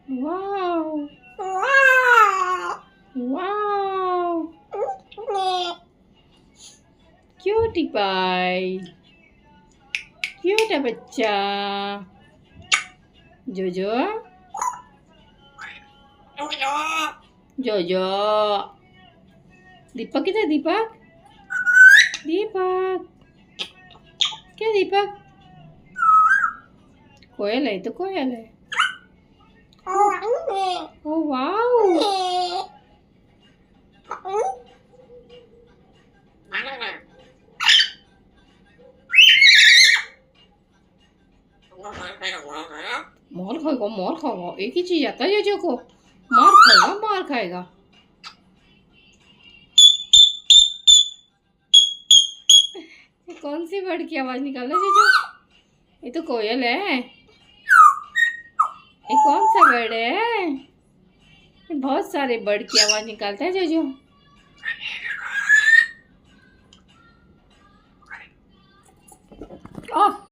wow wow cutie pie cute है बच्चा जोजो जोजो दीपक किधर दीपक दीपक क्या दीपक कोयल है तो कोयल है ओ वाओ मार खाएगा एक ही चीज आता है जो को मार खाएगा ये कौन सी बर्ड की आवाज निकाल रहा है जीजू ये तो कोयल है ये कौन सा बर्ड है ये बहुत सारे बर्ड की आवाज निकालता है जीजू